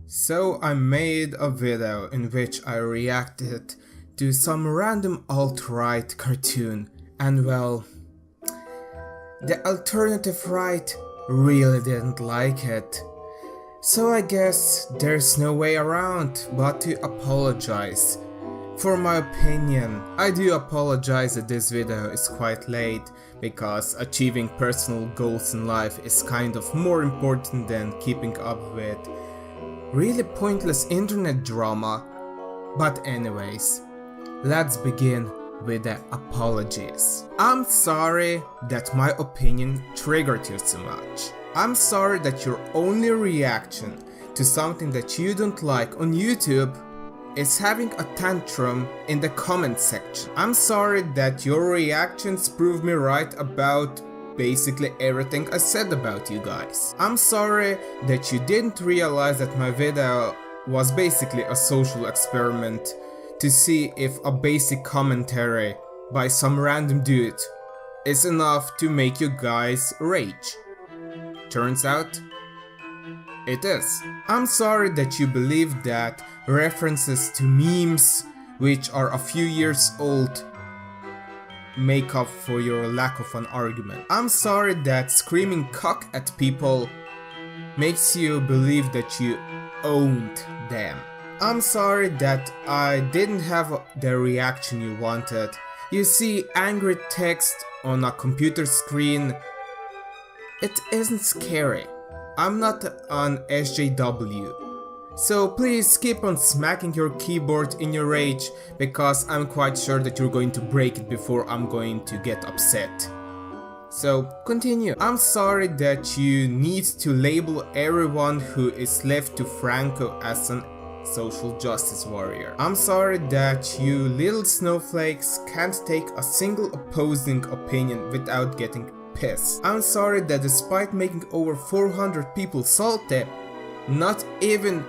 So I made a video in which I reacted to some random alt-right cartoon, and well, the alternative right really didn't like it. So I guess there's no way around but to apologize. For my opinion, I do apologize that this video is quite late, because achieving personal goals in life is kind of more important than keeping up with really pointless internet drama. But anyways, let's begin with the apologies. I'm sorry that my opinion triggered you so much. I'm sorry that your only reaction to something that you don't like on YouTube is having a tantrum in the comment section. I'm sorry that your reactions prove me right about basically everything I said about you guys. I'm sorry that you didn't realize that my video was basically a social experiment to see if a basic commentary by some random dude is enough to make you guys rage. Turns out, it is. I'm sorry that you believe that references to memes, which are a few years old, make up for your lack of an argument. I'm sorry that screaming cock at people makes you believe that you owned them. I'm sorry that I didn't have the reaction you wanted. You see angry text on a computer screen, it isn't scary. I'm not an SJW. So please keep on smacking your keyboard in your rage, because I'm quite sure that you're going to break it before I'm going to get upset. So continue. I'm sorry that you need to label everyone who is left to Franco as an social justice warrior. I'm sorry that you little snowflakes can't take a single opposing opinion without getting pissed. I'm sorry that despite making over 400 people salty, not even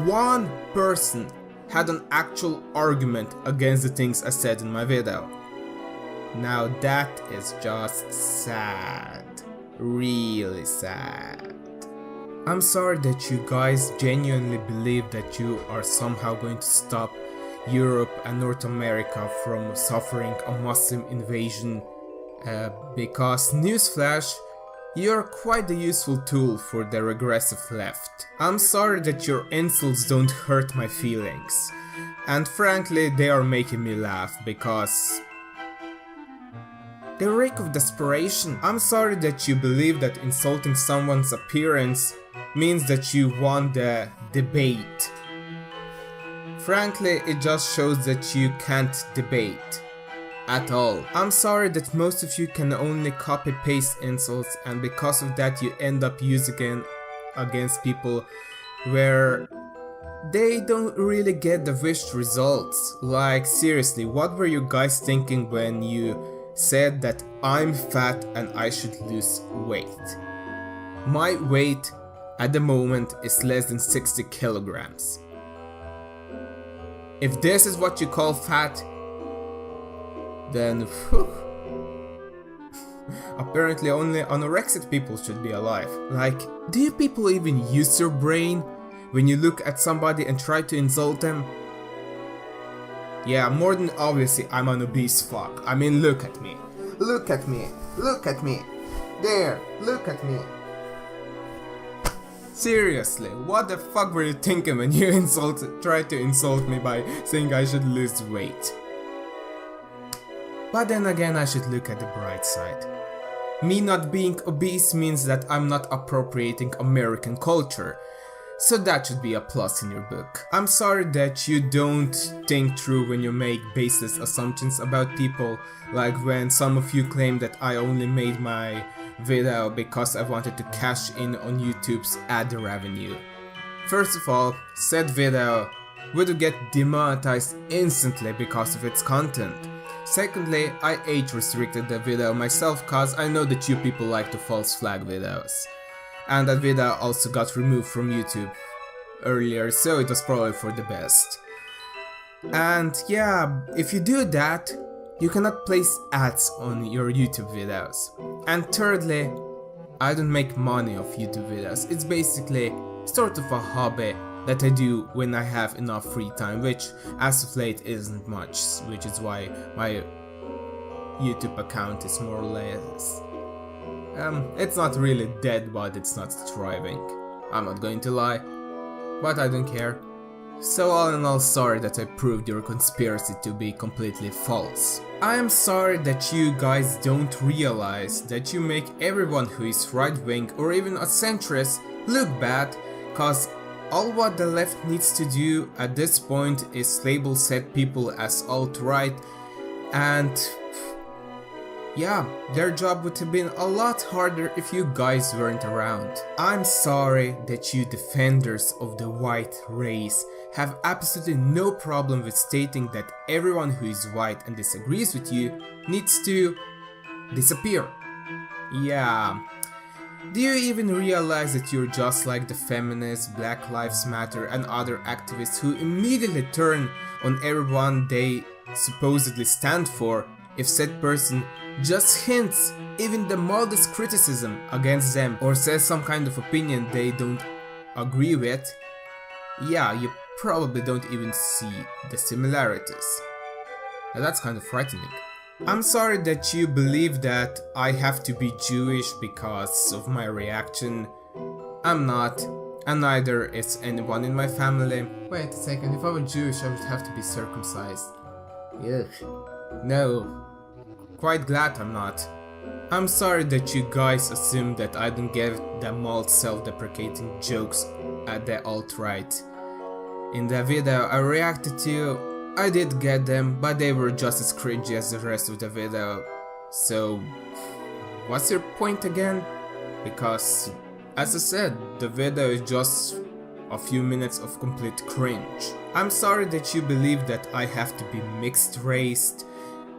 one person had an actual argument against the things I said in my video. Now that is just sad. Really sad. I'm sorry that you guys genuinely believe that you are somehow going to stop Europe and North America from suffering a Muslim invasion, because newsflash, you're quite a useful tool for the regressive left. I'm sorry that your insults don't hurt my feelings, and frankly they are making me laugh because the rake of desperation. I'm sorry that you believe that insulting someone's appearance means that you won the debate. Frankly, it just shows that you can't debate at all. I'm sorry that most of you can only copy paste insults, and because of that you end up using it against people where they don't really get the wished results. Like seriously, what were you guys thinking when you said that I'm fat and I should lose weight? My weight at the moment is less than 60 kilograms. If this is what you call fat, then apparently only anorexic people should be alive. Like, do you people even use your brain when you look at somebody and try to insult them? Yeah, more than obviously I'm an obese fuck. I mean, look at me. Look at me. Look at me. There, look at me. Seriously, what the fuck were you thinking when you tried to insult me by saying I should lose weight? But then again, I should look at the bright side. Me not being obese means that I'm not appropriating American culture, so that should be a plus in your book. I'm sorry that you don't think through when you make baseless assumptions about people, like when some of you claim that I only made my video because I wanted to cash in on YouTube's ad revenue. First of all, said video would get demonetized instantly because of its content. Secondly, I age restricted the video myself cause I know that you people like to false flag videos. And that video also got removed from YouTube earlier, so it was probably for the best. And yeah, if you do that, you cannot place ads on your YouTube videos. And thirdly, I don't make money off YouTube videos. It's basically sort of a hobby that I do when I have enough free time, which as of late isn't much, which is why my YouTube account is more or less it's not really dead, but it's not thriving. I'm not going to lie, but I don't care. So all in all, sorry that I proved your conspiracy to be completely false. I am sorry that you guys don't realize that you make everyone who is right-wing or even a centrist look bad, cause all what the left needs to do at this point is label said people as alt-right, and yeah, their job would have been a lot harder if you guys weren't around. I'm sorry that you defenders of the white race have absolutely no problem with stating that everyone who is white and disagrees with you needs to disappear. Yeah. Do you even realize that you're just like the feminists, Black Lives Matter and other activists who immediately turn on everyone they supposedly stand for if said person just hints even the mildest criticism against them or says some kind of opinion they don't agree with? Yeah, you probably don't even see the similarities. Now that's kind of frightening. I'm sorry that you believe that I have to be Jewish because of my reaction. I'm not, and neither is anyone in my family. Wait a second, if I were Jewish I would have to be circumcised. Ugh. No. Quite glad I'm not. I'm sorry that you guys assume that I don't give the mild self-deprecating jokes at the alt-right. In the video I reacted to, I did get them, but they were just as cringy as the rest of the video. So, what's your point again? Because, as I said, the video is just a few minutes of complete cringe. I'm sorry that you believe that I have to be mixed-raced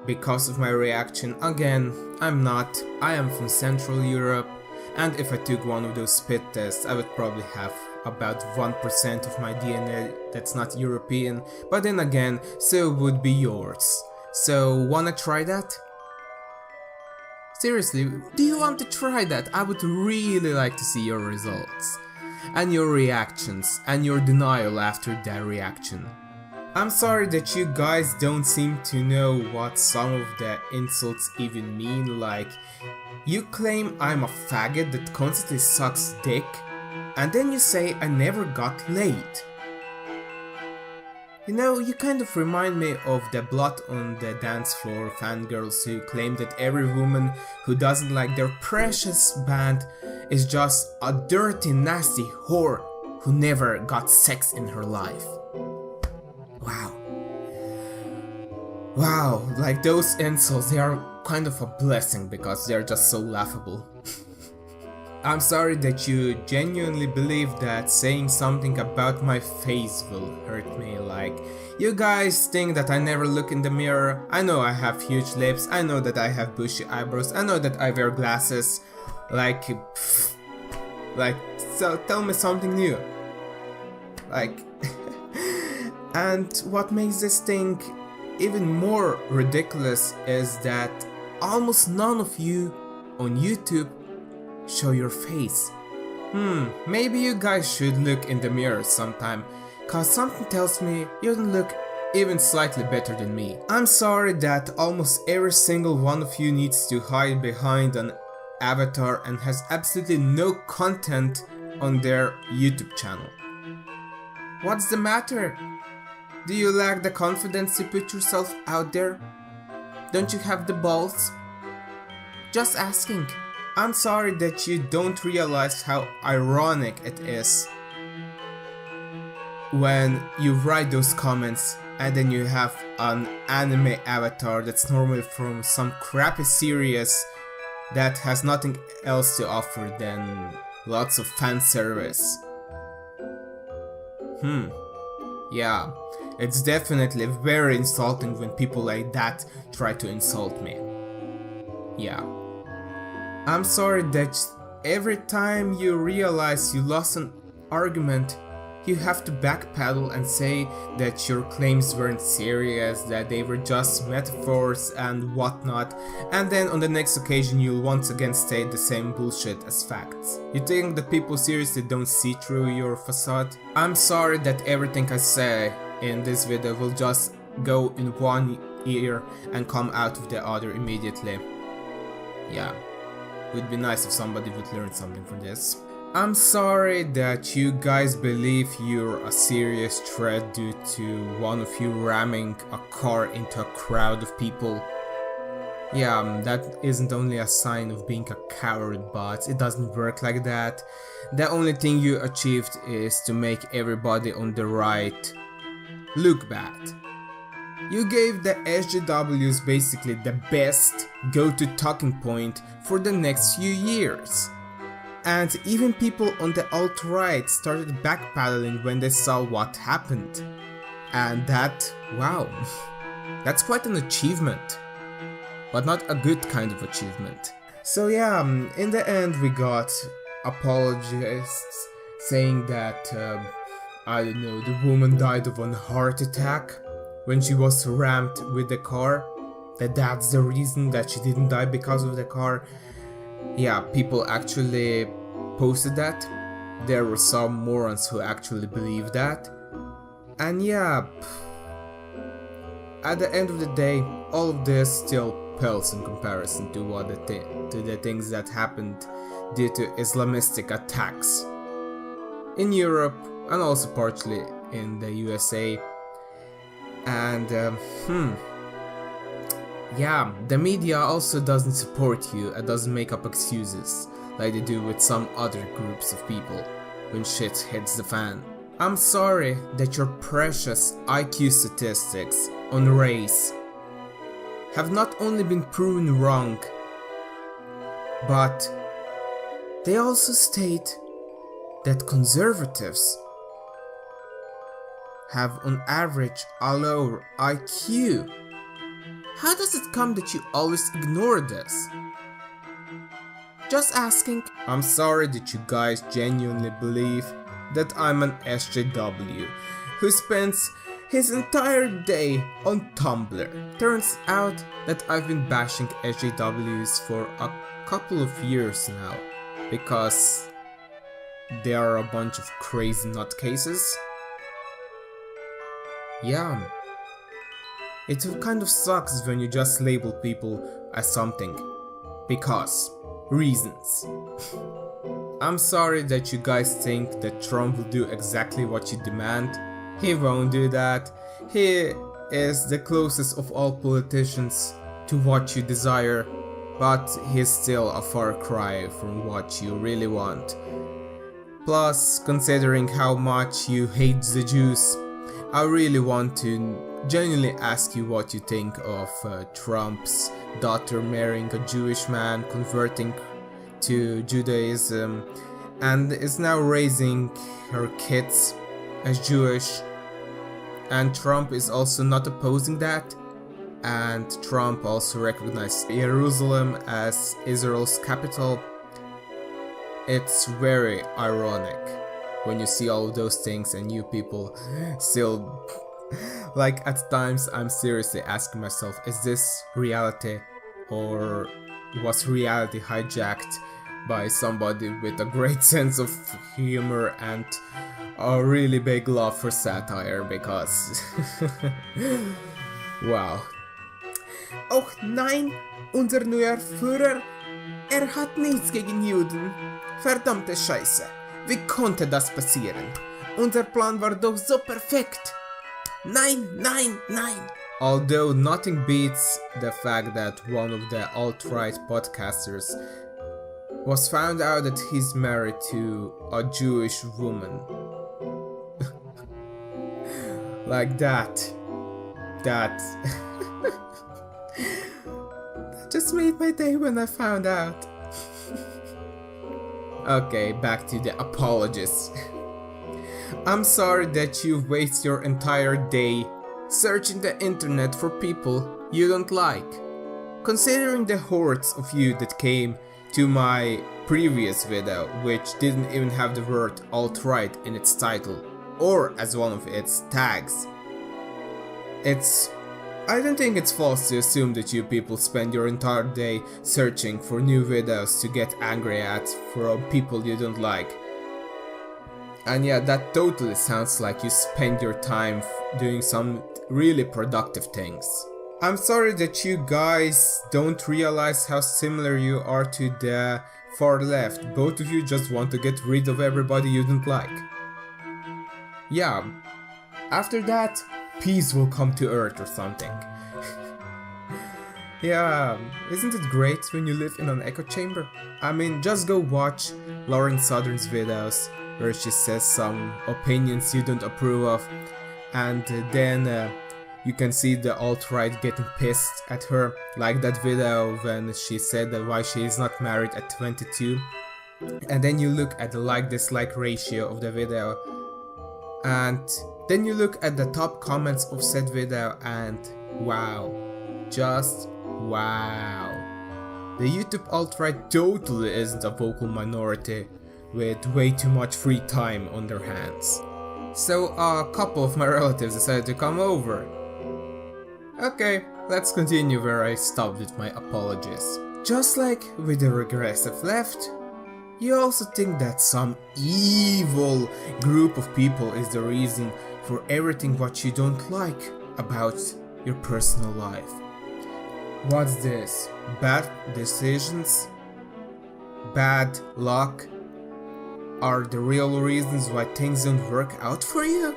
because of my reaction. Again, I'm not. I am from Central Europe, and if I took one of those spit tests, I would probably have about 1% of my DNA that's not European, but then again, so would be yours. So, wanna try that? Seriously, do you want to try that? I would really like to see your results, and your reactions, and your denial after that reaction. I'm sorry that you guys don't seem to know what some of the insults even mean, like, you claim I'm a faggot that constantly sucks dick, and then you say I never got laid. You know, you kind of remind me of the blood on the dance floor fangirls who claim that every woman who doesn't like their precious band is just a dirty, nasty whore who never got sex in her life. Wow. Wow, like those insults, they are kind of a blessing because they're just so laughable. I'm sorry that you genuinely believe that saying something about my face will hurt me. Like, you guys think that I never look in the mirror. I know I have huge lips, I know that I have bushy eyebrows, I know that I wear glasses. Like, so tell me something new. Like, and what makes this thing even more ridiculous is that almost none of you on YouTube show your face. Maybe you guys should look in the mirror sometime, cause something tells me you don't look even slightly better than me. I'm sorry that almost every single one of you needs to hide behind an avatar and has absolutely no content on their YouTube channel. What's the matter? Do you lack the confidence to put yourself out there? Don't you have the balls? Just asking. I'm sorry that you don't realize how ironic it is when you write those comments and then you have an anime avatar that's normally from some crappy series that has nothing else to offer than lots of fan service. Yeah, it's definitely very insulting when people like that try to insult me. Yeah. I'm sorry that every time you realize you lost an argument, you have to backpedal and say that your claims weren't serious, that they were just metaphors and whatnot, and then on the next occasion you'll once again state the same bullshit as facts. You think that people seriously don't see through your facade? I'm sorry that everything I say in this video will just go in one ear and come out of the other immediately. Yeah, it would be nice if somebody would learn something from this. I'm sorry that you guys believe you're a serious threat due to one of you ramming a car into a crowd of people. Yeah, that isn't only a sign of being a coward, but it doesn't work like that. The only thing you achieved is to make everybody on the right look bad. You gave the SJWs basically the best go-to talking point for the next few years. And even people on the alt-right started backpedaling when they saw what happened. And that, wow, that's quite an achievement. But not a good kind of achievement. So yeah, in the end we got apologists saying that, I don't know, the woman died of a heart attack when she was rammed with the car. That's the reason that she didn't die because of the car. Yeah, people actually posted that. There were some morons who actually believed that. And yeah, at the end of the day, all of this still pales in comparison to what the things that happened due to Islamistic attacks in Europe and also partially in the USA. And yeah, the media also doesn't support you and doesn't make up excuses like they do with some other groups of people when shit hits the fan. I'm sorry that your precious IQ statistics on race have not only been proven wrong, but they also state that conservatives have on average a lower IQ. How does it come that you always ignore this? Just asking. I'm sorry that you guys genuinely believe that I'm an SJW who spends his entire day on Tumblr. Turns out that I've been bashing SJWs for a couple of years now because they are a bunch of crazy nutcases. Yeah, it kind of sucks when you just label people as something because reasons. I'm sorry that you guys think that Trump will do exactly what you demand. He won't do that. He is the closest of all politicians to what you desire, but he's still a far cry from what you really want. Plus, considering how much you hate the Jews, I really want to genuinely ask you what you think of Trump's daughter marrying a Jewish man, converting to Judaism, and is now raising her kids as Jewish. And Trump is also not opposing that, and Trump also recognized Jerusalem as Israel's capital. It's very ironic when you see all of those things and you people still, like, at times I'm seriously asking myself, is this reality or was reality hijacked by somebody with a great sense of humor and a really big love for satire? Because wow. Oh nein, unser neuer Führer, hat nichts gegen Juden. Verdammte Scheiße. Wie konnte das passieren? Unser Plan war doch so perfekt. Nein, nein, nein. Although nothing beats the fact that one of the alt-right podcasters was found out that he's married to a Jewish woman. Like that just made my day when I found out. Okay, back to the apologists. I'm sorry that you waste your entire day searching the internet for people you don't like. Considering the hordes of you that came to my previous video, which didn't even have the word alt-right in its title, or as one of its tags. I don't think it's false to assume that you people spend your entire day searching for new videos to get angry at from people you don't like. And yeah, that totally sounds like you spend your time doing some really productive things. I'm sorry that you guys don't realize how similar you are to the far left. Both of you just want to get rid of everybody you don't like. Yeah, after that, peace will come to Earth or something. Yeah, isn't it great when you live in an echo chamber? I mean, just go watch Lauren Southern's videos where she says some opinions you don't approve of, and then you can see the alt-right getting pissed at her, like that video when she said that why she is not married at 22, and then you look at the like-dislike ratio of the video, and then you look at the top comments of said video, and wow, just wow. The YouTube alt-right totally isn't a vocal minority with way too much free time on their hands. So a couple of my relatives decided to come over. Okay, let's continue where I stopped with my apologies. Just like with the regressive left, you also think that some evil group of people is the reason for everything what you don't like about your personal life. What's this? Bad decisions? Bad luck? Are the real reasons why things don't work out for you?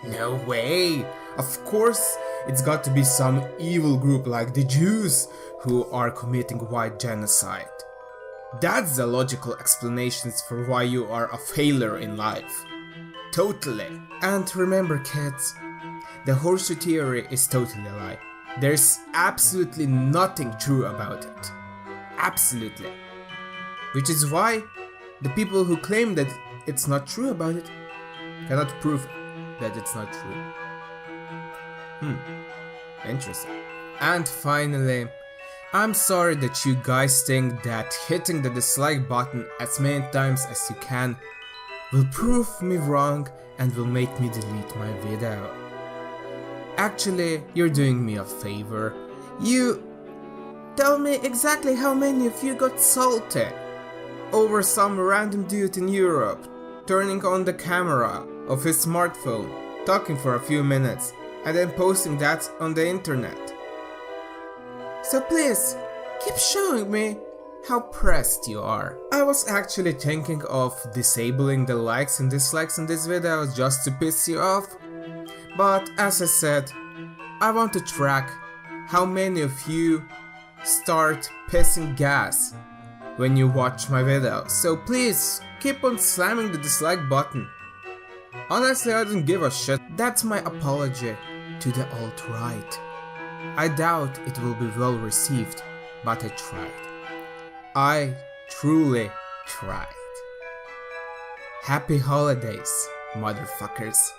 No way! Of course, it's got to be some evil group like the Jews who are committing white genocide. That's the logical explanations for why you are a failure in life. Totally. And remember kids, the horseshoe theory is totally a lie. There's absolutely nothing true about it. Absolutely. Which is why the people who claim that it's not true about it cannot prove that it's not true. Interesting. And finally, I'm sorry that you guys think that hitting the dislike button as many times as you can will prove me wrong and will make me delete my video. Actually, you're doing me a favor. You tell me exactly how many of you got salty over some random dude in Europe turning on the camera of his smartphone, talking for a few minutes, and then posting that on the internet. So please, keep showing me how pressed you are. I was actually thinking of disabling the likes and dislikes in this video just to piss you off, but as I said, I want to track how many of you start pissing gas when you watch my video, so please keep on slamming the dislike button. Honestly, I don't give a shit. That's my apology to the alt-right. I doubt it will be well received, but I tried. I truly tried. Happy holidays, motherfuckers.